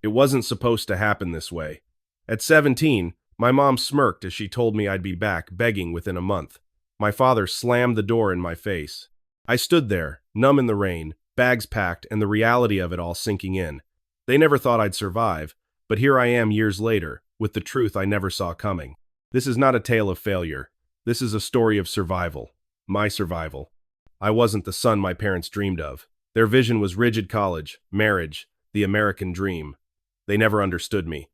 It wasn't supposed to happen this way. At 17, my mom smirked as she told me I'd be back begging within a month. My father slammed the door in my face. I stood there, numb in the rain, bags packed, and the reality of it all sinking in. They never thought I'd survive, but here I am years later, with the truth I never saw coming. This is not a tale of failure. This is a story of survival. My survival. I wasn't the son my parents dreamed of. Their vision was rigid college, marriage, the American dream. They never understood me.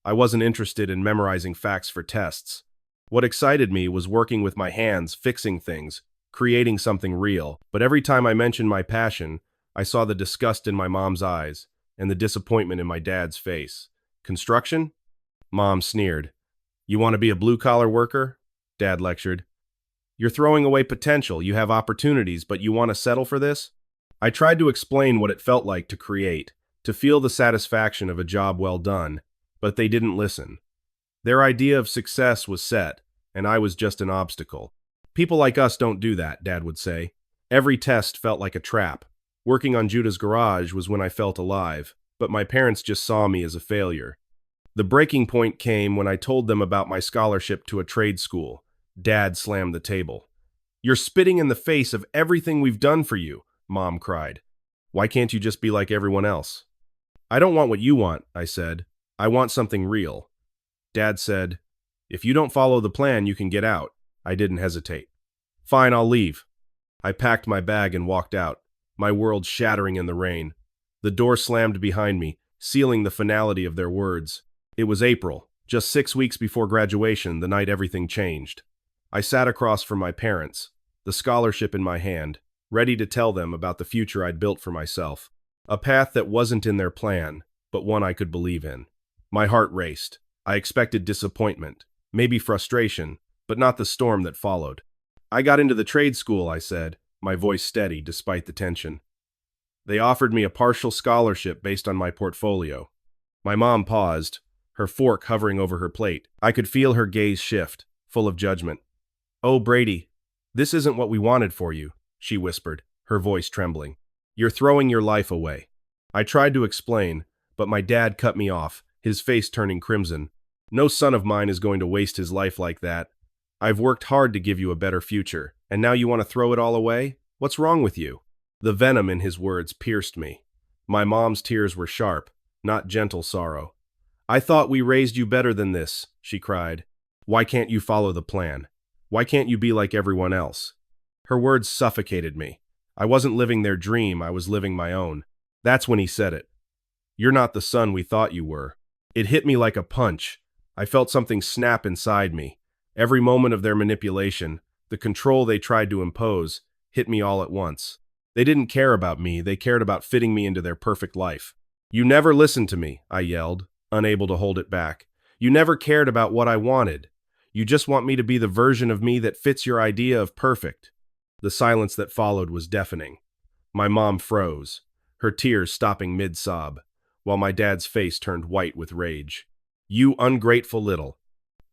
I wasn't interested in memorizing facts for tests. What excited me was working with my hands, fixing things, creating something real. But every time I mentioned my passion, I saw the disgust in my mom's eyes and the disappointment in my dad's face. Construction? Mom sneered. You want to be a blue-collar worker? Dad lectured. You're throwing away potential. You have opportunities, but you want to settle for this? I tried to explain what it felt like to create, to feel the satisfaction of a job well done, but they didn't listen. Their idea of success was set, and I was just an obstacle. People like us don't do that, Dad would say. Every test felt like a trap. Working on Judah's garage was when I felt alive, but my parents just saw me as a failure. The breaking point came when I told them about my scholarship to a trade school. Dad slammed the table. You're spitting in the face of everything we've done for you, Mom cried. Why can't you just be like everyone else? I don't want what you want, I said. I want something real. Dad said, if you don't follow the plan, you can get out. I didn't hesitate. Fine, I'll leave. I packed my bag and walked out, my world shattering in the rain. The door slammed behind me, sealing the finality of their words. It was April, just 6 weeks before graduation, the night everything changed. I sat across from my parents, the scholarship in my hand, ready to tell them about the future I'd built for myself. A path that wasn't in their plan, but one I could believe in. My heart raced. I expected disappointment, maybe frustration, but not the storm that followed. I got into the trade school, I said, my voice steady despite the tension. They offered me a partial scholarship based on my portfolio. My mom paused, her fork hovering over her plate. I could feel her gaze shift, full of judgment. Oh, Brady, this isn't what we wanted for you, she whispered, her voice trembling. You're throwing your life away. I tried to explain, but my dad cut me off, his face turning crimson. No son of mine is going to waste his life like that. I've worked hard to give you a better future, and now you want to throw it all away? What's wrong with you? The venom in his words pierced me. My mom's tears were sharp, not gentle sorrow. I thought we raised you better than this, she cried. Why can't you follow the plan? Why can't you be like everyone else? Her words suffocated me. I wasn't living their dream, I was living my own. That's when he said it. You're not the son we thought you were. It hit me like a punch. I felt something snap inside me. Every moment of their manipulation, the control they tried to impose, hit me all at once. They didn't care about me, they cared about fitting me into their perfect life. You never listened to me, I yelled, unable to hold it back. You never cared about what I wanted. You just want me to be the version of me that fits your idea of perfect. The silence that followed was deafening. My mom froze, her tears stopping mid-sob, while my dad's face turned white with rage. You ungrateful little.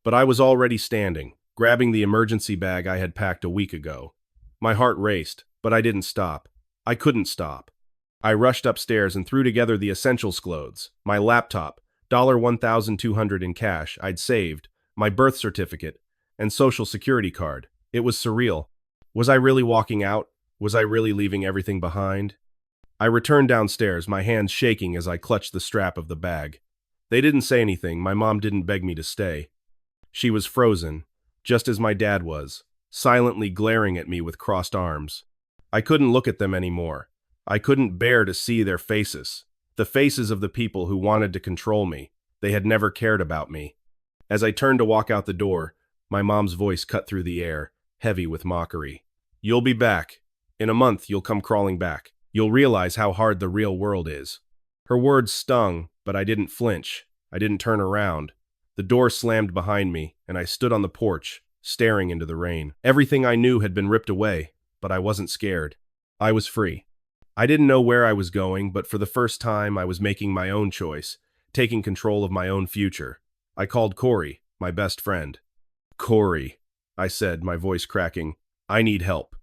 But I was already standing, grabbing the emergency bag I had packed a week ago. My heart raced, but I didn't stop. I couldn't stop. I rushed upstairs and threw together the essentials clothes, my laptop, $1,200 in cash I'd saved, my birth certificate, and social security card. It was surreal. Was I really walking out? Was I really leaving everything behind? I returned downstairs, my hands shaking as I clutched the strap of the bag. They didn't say anything, my mom didn't beg me to stay. She was frozen, just as my dad was, silently glaring at me with crossed arms. I couldn't look at them anymore. I couldn't bear to see their faces, the faces of the people who wanted to control me. They had never cared about me. As I turned to walk out the door, my mom's voice cut through the air, heavy with mockery. You'll be back. In a month, you'll come crawling back. You'll realize how hard the real world is. Her words stung, but I didn't flinch. I didn't turn around. The door slammed behind me, and I stood on the porch, staring into the rain. Everything I knew had been ripped away, but I wasn't scared. I was free. I didn't know where I was going, but for the first time, I was making my own choice, taking control of my own future. I called Corey, my best friend. Corey, I said, my voice cracking. I need help.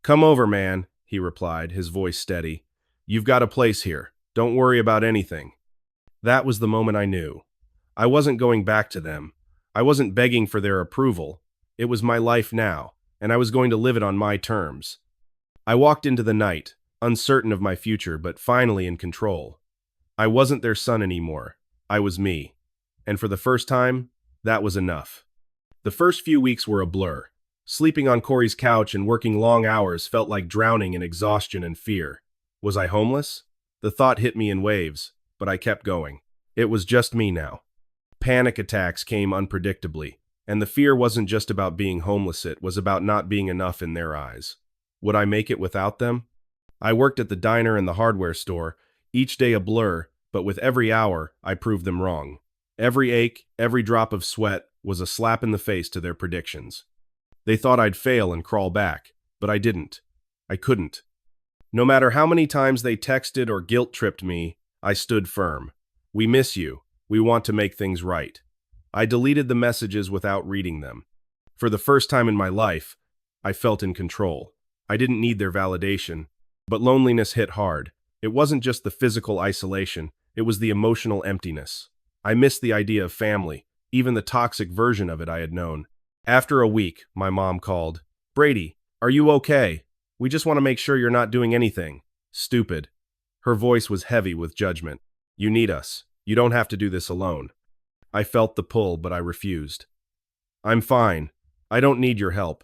Come over, man, he replied, his voice steady. You've got a place here. Don't worry about anything. That was the moment I knew. I wasn't going back to them. I wasn't begging for their approval. It was my life now, and I was going to live it on my terms. I walked into the night, uncertain of my future, but finally in control. I wasn't their son anymore. I was me. And for the first time, that was enough. The first few weeks were a blur. Sleeping on Corey's couch and working long hours felt like drowning in exhaustion and fear. Was I homeless? The thought hit me in waves, but I kept going. It was just me now. Panic attacks came unpredictably, and the fear wasn't just about being homeless, it was about not being enough in their eyes. Would I make it without them? I worked at the diner and the hardware store, each day a blur, but with every hour, I proved them wrong. Every ache, every drop of sweat was a slap in the face to their predictions. They thought I'd fail and crawl back, but I didn't. I couldn't. No matter how many times they texted or guilt-tripped me, I stood firm. We miss you. We want to make things right. I deleted the messages without reading them. For the first time in my life, I felt in control. I didn't need their validation, but loneliness hit hard. It wasn't just the physical isolation, it was the emotional emptiness. I missed the idea of family, even the toxic version of it I had known. After a week, my mom called. "Brady, are you okay? We just want to make sure you're not doing anything stupid." Her voice was heavy with judgment. "You need us. You don't have to do this alone." I felt the pull, but I refused. "I'm fine. I don't need your help.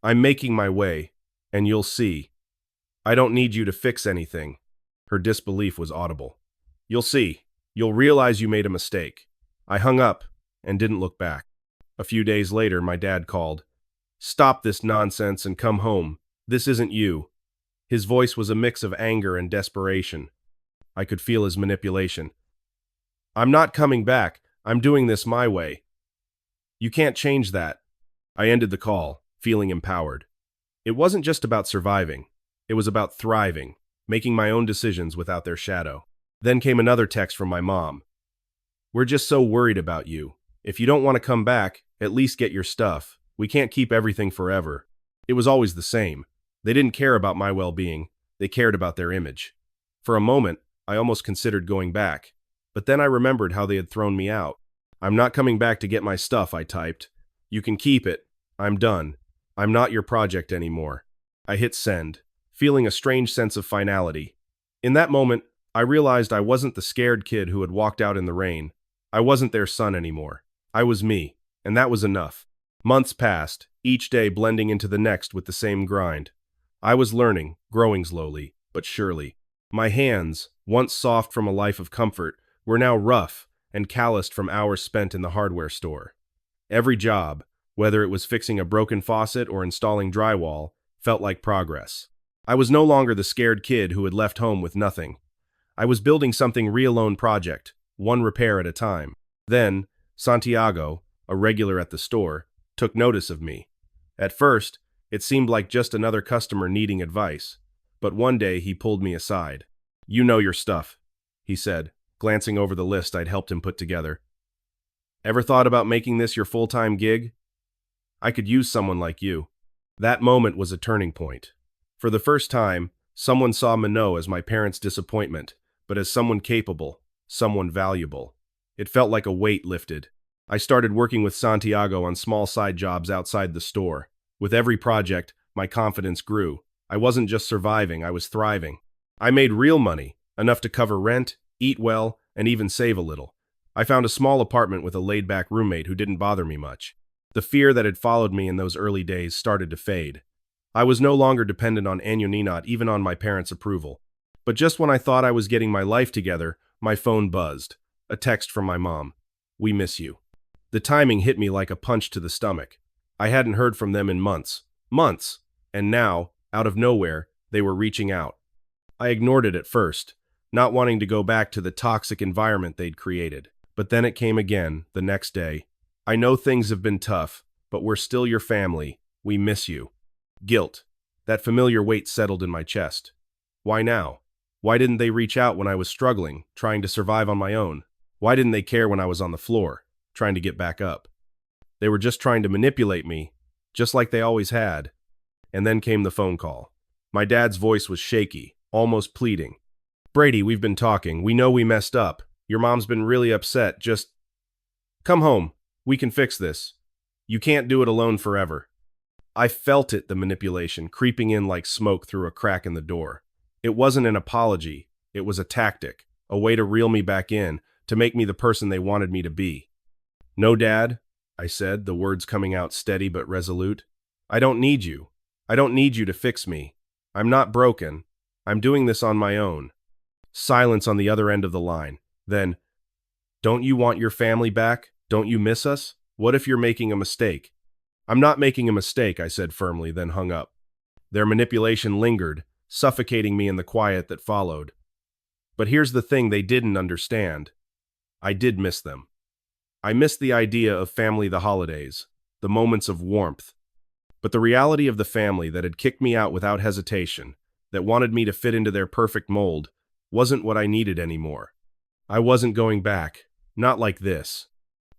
I'm making my way, and you'll see. I don't need you to fix anything." Her disbelief was audible. "You'll see. You'll realize you made a mistake." I hung up and didn't look back. A few days later, my dad called. "Stop this nonsense and come home. This isn't you." His voice was a mix of anger and desperation. I could feel his manipulation. "I'm not coming back. I'm doing this my way. You can't change that." I ended the call, feeling empowered. It wasn't just about surviving. It was about thriving, making my own decisions without their shadow. Then came another text from my mom. "We're just so worried about you. If you don't want to come back, at least get your stuff. We can't keep everything forever." It was always the same. They didn't care about my well-being. They cared about their image. For a moment, I almost considered going back. But then I remembered how they had thrown me out. "I'm not coming back to get my stuff," I typed. "You can keep it. I'm done. I'm not your project anymore." I hit send, feeling a strange sense of finality. In that moment, I realized I wasn't the scared kid who had walked out in the rain. I wasn't their son anymore. I was me, and that was enough. Months passed, each day blending into the next with the same grind. I was learning, growing slowly, but surely. My hands, once soft from a life of comfort, were now rough and calloused from hours spent in the hardware store. Every job, whether it was fixing a broken faucet or installing drywall, felt like progress. I was no longer the scared kid who had left home with nothing. I was building something real-own project, one repair at a time. Then, Santiago, a regular at the store, took notice of me. At first, it seemed like just another customer needing advice, but one day he pulled me aside. "You know your stuff," he said, glancing over the list I'd helped him put together. "Ever thought about making this your full-time gig? I could use someone like you." That moment was a turning point. For the first time, someone saw Minot as my parents' disappointment, but as someone capable, someone valuable. It felt like a weight lifted. I started working with Santiago on small side jobs outside the store. With every project, my confidence grew. I wasn't just surviving, I was thriving. I made real money, enough to cover rent, eat well, and even save a little. I found a small apartment with a laid-back roommate who didn't bother me much. The fear that had followed me in those early days started to fade. I was no longer dependent on Año even on my parents' approval. But just when I thought I was getting my life together, my phone buzzed. A text from my mom. "We miss you." The timing hit me like a punch to the stomach. I hadn't heard from them in months. Months! And now, out of nowhere, they were reaching out. I ignored it at first, not wanting to go back to the toxic environment they'd created. But then it came again, the next day. "I know things have been tough, but we're still your family. We miss you." Guilt. That familiar weight settled in my chest. Why now? Why didn't they reach out when I was struggling, trying to survive on my own? Why didn't they care when I was on the floor, trying to get back up? They were just trying to manipulate me, just like they always had. And then came the phone call. My dad's voice was shaky, almost pleading. "Brady, we've been talking. We know we messed up. Your mom's been really upset. Just come home. We can fix this. You can't do it alone forever. I felt it, the manipulation, creeping in like smoke through a crack in the door. It wasn't an apology. It was a tactic, a way to reel me back in, to make me the person they wanted me to be. No, Dad, I said, the words coming out steady but resolute. I don't need you. I don't need you to fix me. I'm not broken. I'm doing this on my own. Silence on the other end of the line. Then, don't you want your family back? Don't you miss us? What if you're making a mistake? I'm not making a mistake, I said firmly, then hung up. Their manipulation lingered, suffocating me in the quiet that followed. But here's the thing they didn't understand. I did miss them. I missed the idea of family, the holidays, the moments of warmth. But the reality of the family that had kicked me out without hesitation, that wanted me to fit into their perfect mold, wasn't what I needed anymore. I wasn't going back. Not like this.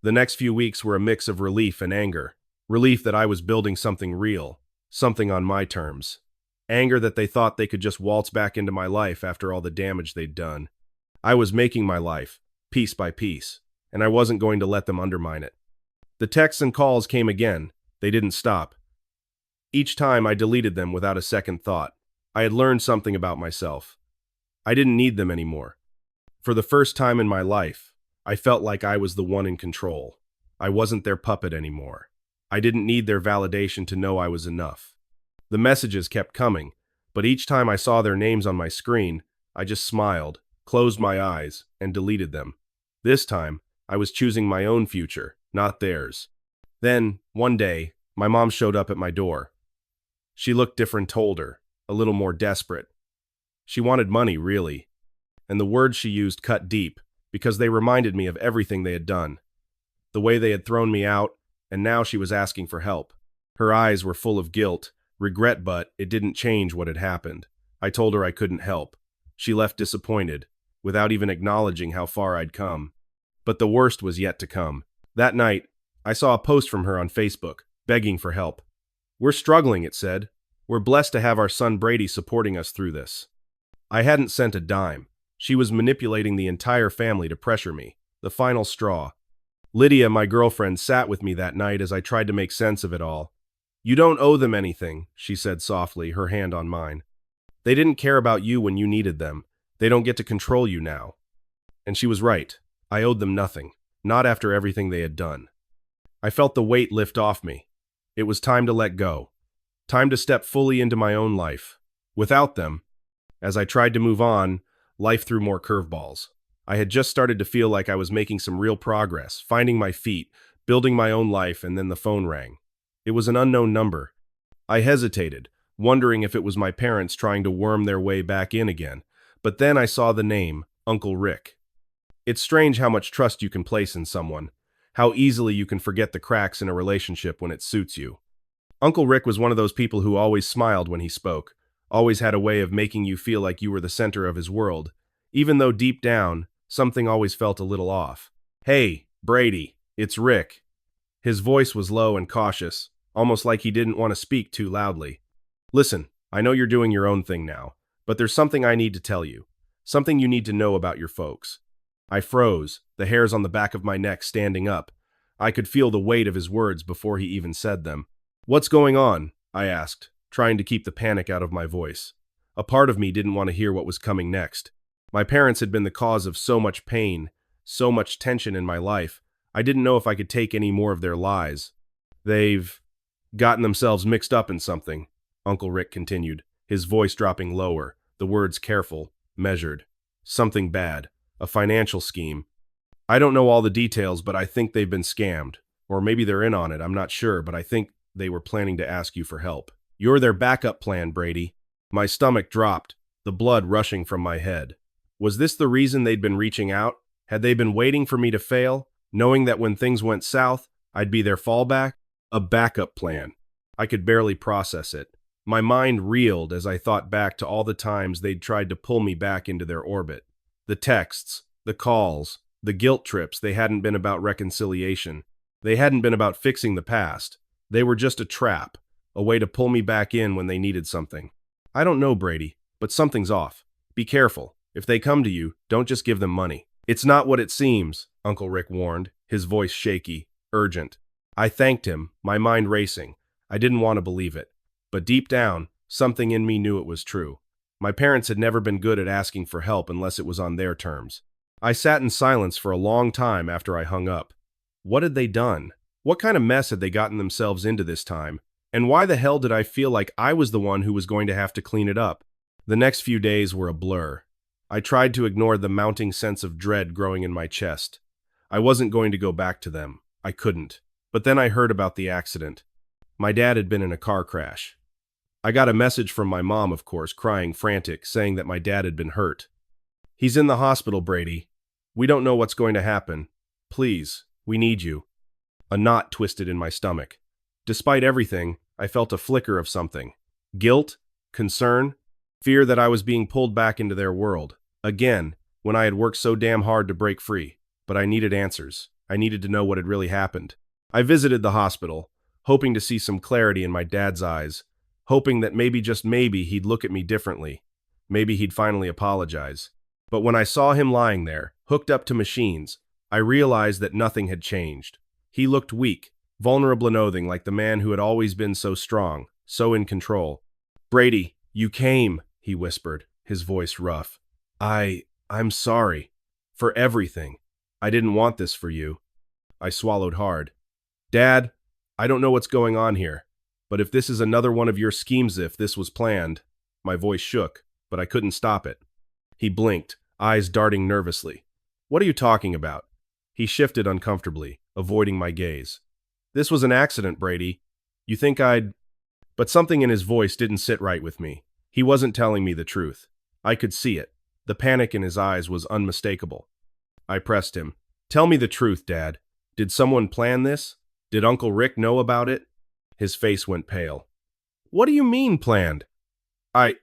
The next few weeks were a mix of relief and anger. Relief that I was building something real, something on my terms. Anger that they thought they could just waltz back into my life after all the damage they'd done. I was making my life, piece by piece, and I wasn't going to let them undermine it. The texts and calls came again. They didn't stop. Each time I deleted them without a second thought. I had learned something about myself. I didn't need them anymore. For the first time in my life, I felt like I was the one in control. I wasn't their puppet anymore. I didn't need their validation to know I was enough. The messages kept coming, but each time I saw their names on my screen, I just smiled, closed my eyes, and deleted them. This time, I was choosing my own future, not theirs. Then, one day, my mom showed up at my door. She looked different, older, a little more desperate. She wanted money, really. And the words she used cut deep, because they reminded me of everything they had done. The way they had thrown me out, and now she was asking for help. Her eyes were full of guilt, regret, but it didn't change what had happened. I told her I couldn't help. She left disappointed, without even acknowledging how far I'd come. But the worst was yet to come. That night, I saw a post from her on Facebook, begging for help. "We're struggling," it said. "We're blessed to have our son Brady supporting us through this." I hadn't sent a dime. She was manipulating the entire family to pressure me, the final straw. Lydia, my girlfriend, sat with me that night as I tried to make sense of it all. "You don't owe them anything," she said softly, her hand on mine. "They didn't care about you when you needed them. They don't get to control you now." And she was right. I owed them nothing, not after everything they had done. I felt the weight lift off me. It was time to let go. Time to step fully into my own life. Without them, as I tried to move on, life threw more curveballs. I had just started to feel like I was making some real progress, finding my feet, building my own life, and then the phone rang. It was an unknown number. I hesitated, wondering if it was my parents trying to worm their way back in again. But then I saw the name, Uncle Rick. It's strange how much trust you can place in someone, how easily you can forget the cracks in a relationship when it suits you. Uncle Rick was one of those people who always smiled when he spoke, always had a way of making you feel like you were the center of his world, even though deep down, something always felt a little off. "Hey, Brady, it's Rick." His voice was low and cautious, almost like he didn't want to speak too loudly. "Listen, I know you're doing your own thing now, but there's something I need to tell you. Something you need to know about your folks." I froze, the hairs on the back of my neck standing up. I could feel the weight of his words before he even said them. "What's going on?" I asked, trying to keep the panic out of my voice. A part of me didn't want to hear what was coming next. My parents had been the cause of so much pain, so much tension in my life. I didn't know if I could take any more of their lies. "They've gotten themselves mixed up in something," Uncle Rick continued, his voice dropping lower, the words careful, measured. "Something bad. A financial scheme. I don't know all the details, but I think they've been scammed. Or maybe they're in on it, I'm not sure, but I think they were planning to ask you for help. You're their backup plan, Brady." My stomach dropped, the blood rushing from my head. Was this the reason they'd been reaching out? Had they been waiting for me to fail, knowing that when things went south, I'd be their fallback? A backup plan. I could barely process it. My mind reeled as I thought back to all the times they'd tried to pull me back into their orbit. The texts, the calls, the guilt trips, they hadn't been about reconciliation. They hadn't been about fixing the past. They were just a trap, a way to pull me back in when they needed something. "I don't know, Brady, but something's off. Be careful. If they come to you, don't just give them money. It's not what it seems, Uncle Rick warned, his voice shaky, urgent. I thanked him, my mind racing. I didn't want to believe it. But deep down, something in me knew it was true. My parents had never been good at asking for help unless it was on their terms. I sat in silence for a long time after I hung up. What had they done? What kind of mess had they gotten themselves into this time? And why the hell did I feel like I was the one who was going to have to clean it up? The next few days were a blur. I tried to ignore the mounting sense of dread growing in my chest. I wasn't going to go back to them. I couldn't. But then I heard about the accident. My dad had been in a car crash. I got a message from my mom, of course, crying frantic, saying that my dad had been hurt. He's in the hospital, Brady. We don't know what's going to happen. Please, we need you. A knot twisted in my stomach. Despite everything, I felt a flicker of something. Guilt, concern, fear that I was being pulled back into their world. Again, when I had worked so damn hard to break free. But I needed answers. I needed to know what had really happened. I visited the hospital, hoping to see some clarity in my dad's eyes, hoping that maybe, just maybe, he'd look at me differently. Maybe he'd finally apologize. But when I saw him lying there, hooked up to machines, I realized that nothing had changed. He looked weak, vulnerable and loathing, like the man who had always been so strong, so in control. Brady, you came, he whispered, his voice rough. I'm sorry. For everything. I didn't want this for you. I swallowed hard. Dad, I don't know what's going on here, but if this is another one of your schemes, if this was planned. My voice shook, but I couldn't stop it. He blinked, eyes darting nervously. What are you talking about? He shifted uncomfortably, avoiding my gaze. This was an accident, Brady. You think I'd... But something in his voice didn't sit right with me. He wasn't telling me the truth. I could see it. The panic in his eyes was unmistakable. I pressed him. Tell me the truth, Dad. Did someone plan this? Did Uncle Rick know about it? His face went pale. What do you mean, planned? I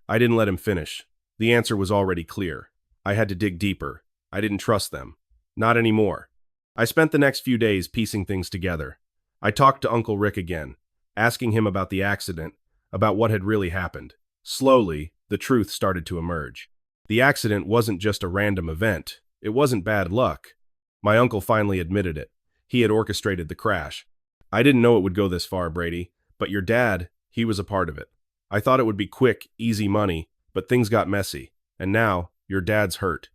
didn't let him finish. The answer was already clear. I had to dig deeper. I didn't trust them. Not anymore. I spent the next few days piecing things together. I talked to Uncle Rick again, asking him about the accident, about what had really happened. Slowly, the truth started to emerge. The accident wasn't just a random event. It wasn't bad luck. My uncle finally admitted it. He had orchestrated the crash. I didn't know it would go this far, Brady, but your dad, he was a part of it. I thought it would be quick, easy money, but things got messy. And now, your dad's hurt.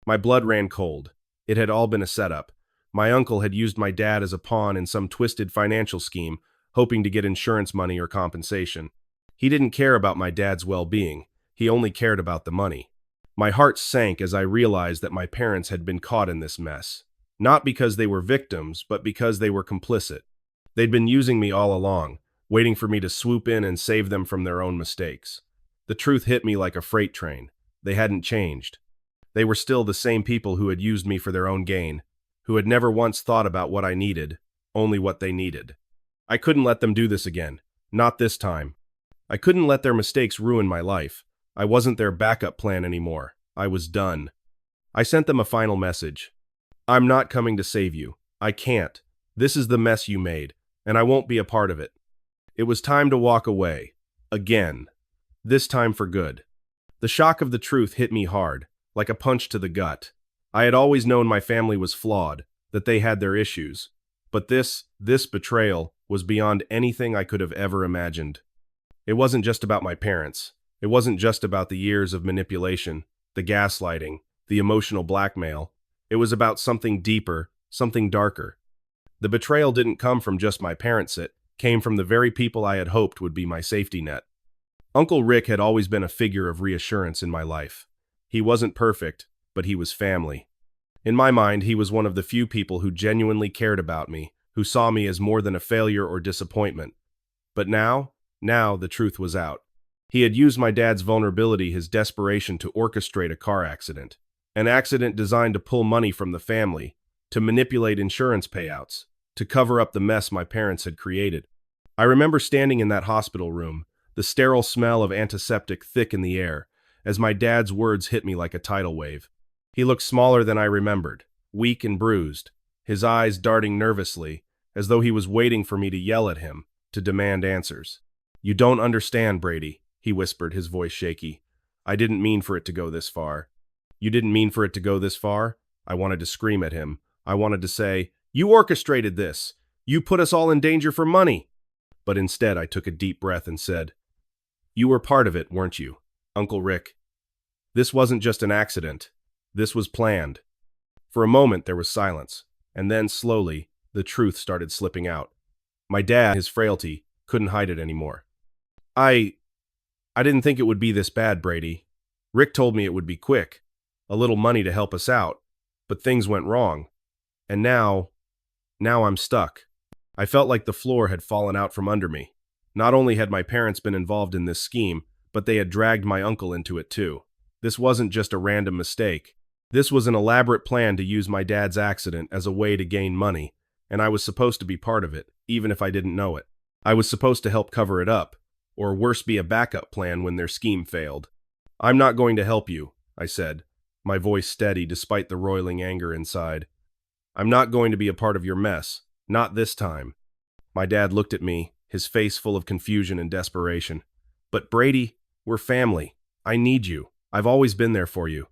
My blood ran cold. It had all been a setup. My uncle had used my dad as a pawn in some twisted financial scheme, hoping to get insurance money or compensation. He didn't care about my dad's well-being. He only cared about the money. My heart sank as I realized that my parents had been caught in this mess. Not because they were victims, but because they were complicit. They'd been using me all along, waiting for me to swoop in and save them from their own mistakes. The truth hit me like a freight train. They hadn't changed. They were still the same people who had used me for their own gain, who had never once thought about what I needed, only what they needed. I couldn't let them do this again. Not this time. I couldn't let their mistakes ruin my life. I wasn't their backup plan anymore. I was done. I sent them a final message. I'm not coming to save you. I can't. This is the mess you made, and I won't be a part of it. It was time to walk away. Again. This time for good. The shock of the truth hit me hard, like a punch to the gut. I had always known my family was flawed, that they had their issues. But this betrayal was beyond anything I could have ever imagined. It wasn't just about my parents. It wasn't just about the years of manipulation, the gaslighting, the emotional blackmail. It was about something deeper, something darker. The betrayal didn't come from just my parents, it came from the very people I had hoped would be my safety net. Uncle Rick had always been a figure of reassurance in my life. He wasn't perfect, but he was family. In my mind, he was one of the few people who genuinely cared about me, who saw me as more than a failure or disappointment. But now the truth was out. He had used my dad's vulnerability, his desperation, to orchestrate a car accident. An accident designed to pull money from the family, to manipulate insurance payouts, to cover up the mess my parents had created. I remember standing in that hospital room, the sterile smell of antiseptic thick in the air, as my dad's words hit me like a tidal wave. He looked smaller than I remembered, weak and bruised, his eyes darting nervously, as though he was waiting for me to yell at him, to demand answers. You don't understand, Brady, he whispered, his voice shaky. I didn't mean for it to go this far. You didn't mean for it to go this far? I wanted to scream at him. I wanted to say, "You orchestrated this. You put us all in danger for money." But instead, I took a deep breath and said, "You were part of it, weren't you, Uncle Rick? This wasn't just an accident. This was planned." For a moment, there was silence, and then, slowly, the truth started slipping out. My dad, his frailty, couldn't hide it anymore. I didn't think it would be this bad, Brady. Rick told me it would be quick, a little money to help us out, but things went wrong. And now I'm stuck. I felt like the floor had fallen out from under me. Not only had my parents been involved in this scheme, but they had dragged my uncle into it too. This wasn't just a random mistake. This was an elaborate plan to use my dad's accident as a way to gain money, and I was supposed to be part of it, even if I didn't know it. I was supposed to help cover it up, or worse, be a backup plan when their scheme failed. "I'm not going to help you," I said, my voice steady despite the roiling anger inside. "I'm not going to be a part of your mess. Not this time." My dad looked at me, his face full of confusion and desperation. "But Brady, we're family. I need you. I've always been there for you."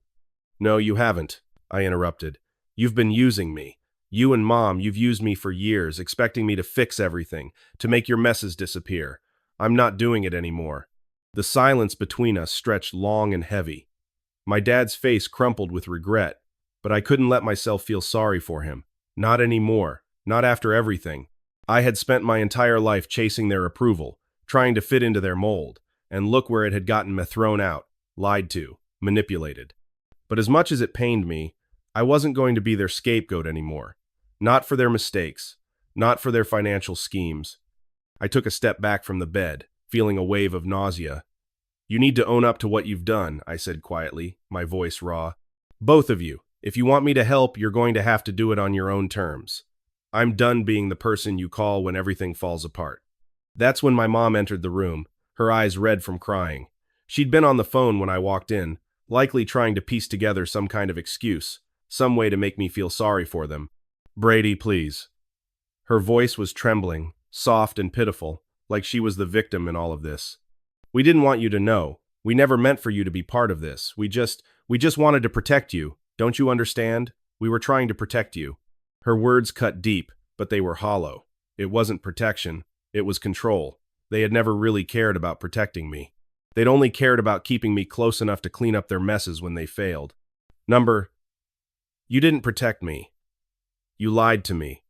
"No, you haven't," I interrupted. "You've been using me. You and Mom, you've used me for years, expecting me to fix everything, to make your messes disappear. I'm not doing it anymore." The silence between us stretched long and heavy. My dad's face crumpled with regret, but I couldn't let myself feel sorry for him. Not anymore. Not after everything. I had spent my entire life chasing their approval, trying to fit into their mold, and look where it had gotten me thrown out, lied to, manipulated. But as much as it pained me, I wasn't going to be their scapegoat anymore. Not for their mistakes, not for their financial schemes. I took a step back from the bed, feeling a wave of nausea. "You need to own up to what you've done," I said quietly, my voice raw. "Both of you. If you want me to help, you're going to have to do it on your own terms. I'm done being the person you call when everything falls apart." That's when my mom entered the room, her eyes red from crying. She'd been on the phone when I walked in, likely trying to piece together some kind of excuse, some way to make me feel sorry for them. "Brady, please." Her voice was trembling, soft and pitiful, like she was the victim in all of this. "We didn't want you to know. We never meant for you to be part of this. We just wanted to protect you. Don't you understand? We were trying to protect you." Her words cut deep, but they were hollow. It wasn't protection. It was control. They had never really cared about protecting me. They'd only cared about keeping me close enough to clean up their messes when they failed. You didn't protect me. You lied to me.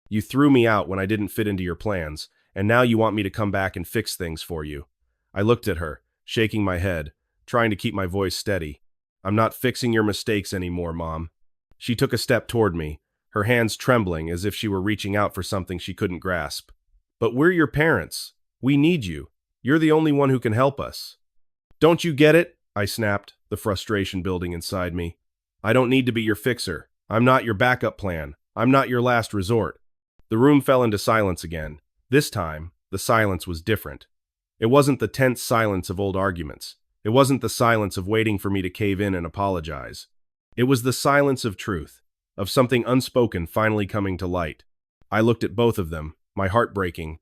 You threw me out when I didn't fit into your plans, and now you want me to come back and fix things for you." I looked at her, shaking my head, trying to keep my voice steady. "I'm not fixing your mistakes anymore, Mom." She took a step toward me, her hands trembling as if she were reaching out for something she couldn't grasp. "But we're your parents. We need you. You're the only one who can help us." "Don't you get it?" I snapped, the frustration building inside me. "I don't need to be your fixer. I'm not your backup plan. I'm not your last resort." The room fell into silence again. This time, the silence was different. It wasn't the tense silence of old arguments. It wasn't the silence of waiting for me to cave in and apologize. It was the silence of truth, of something unspoken finally coming to light. I looked at both of them, my heart breaking,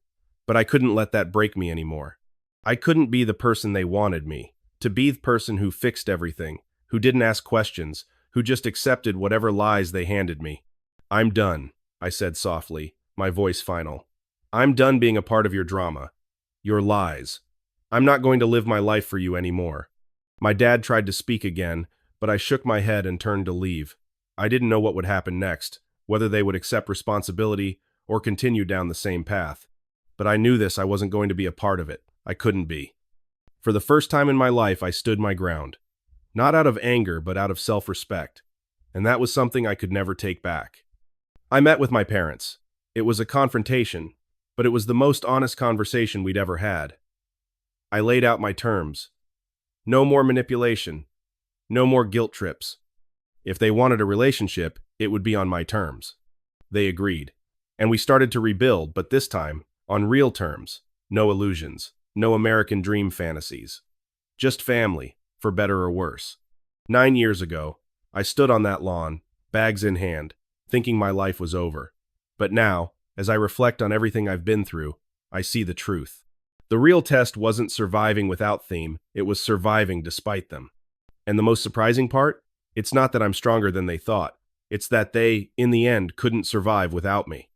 but I couldn't let that break me anymore. I couldn't be the person they wanted me, to be the person who fixed everything, who didn't ask questions, who just accepted whatever lies they handed me. "I'm done," I said softly, my voice final. "I'm done being a part of your drama, your lies. I'm not going to live my life for you anymore." My dad tried to speak again, but I shook my head and turned to leave. I didn't know what would happen next, whether they would accept responsibility or continue down the same path. But I knew this, I wasn't going to be a part of it. I couldn't be. For the first time in my life, I stood my ground. Not out of anger, but out of self-respect. And that was something I could never take back. I met with my parents. It was a confrontation, but it was the most honest conversation we'd ever had. I laid out my terms. No more manipulation. No more guilt trips. If they wanted a relationship, it would be on my terms. They agreed. And we started to rebuild, but this time, on real terms. No illusions. No American dream fantasies. Just family, for better or worse. 9 years ago, I stood on that lawn, bags in hand, thinking my life was over. But now, as I reflect on everything I've been through, I see the truth. The real test wasn't surviving without them, it was surviving despite them. And the most surprising part? It's not that I'm stronger than they thought. It's that they, in the end, couldn't survive without me.